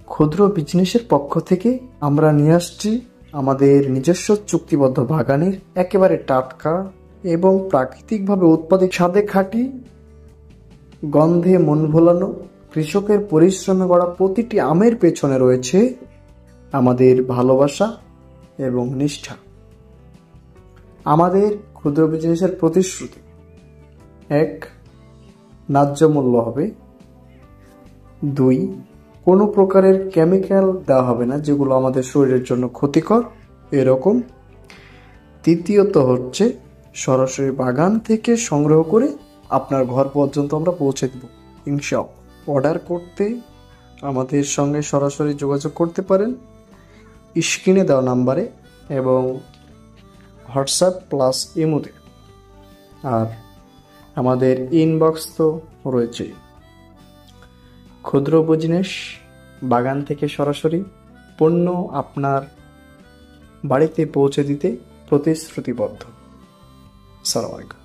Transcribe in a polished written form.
ক্ষুদ্র বিজনেসের পক্ষ থেকে আমরা নিয়ে আসছি আমাদের নিজস্ব চুক্তিবদ্ধ বাগানের একেবারে টাটকা এবং প্রাকৃতিকভাবে উৎপাদিত, স্বাদে খাঁটি, গন্ধে মন ভোলানো, কৃষকের পরিশ্রমে গড়া প্রতিটি আমের পেছনে রয়েছে আমাদের ভালোবাসা এবং নিষ্ঠা। আমাদের ক্ষুদ্র বিজনেসের প্রতিশ্রুতি: 1. ন্যায্য মূল্য হবে। 2. কোনো প্রকারের কেমিক্যাল দেওয়া হবে না যেগুলো আমাদের শরীরের জন্য ক্ষতিকর এরকম। তৃতীয়ত হচ্ছে সরাসরি বাগান থেকে সংগ্রহ করে আপনার ঘর পর্যন্ত আমরা পৌঁছে দেব ইনশাআল্লাহ। অর্ডার করতে আমাদের সঙ্গে সরাসরি যোগাযোগ করতে পারেন স্ক্রিনে দেওয়া নাম্বারে এবং হোয়াটসঅ্যাপ প্লাস ইমোতে। আর আমাদের ইনবক্স তো রয়েছে। ক্ষুদ্র বিজনেস, বাগান থেকে সরাসরি পণ্য আপনার বাড়িতে পৌঁছে দিতে প্রতিশ্রুতিবদ্ধ। আসসালামু আলাইকুম।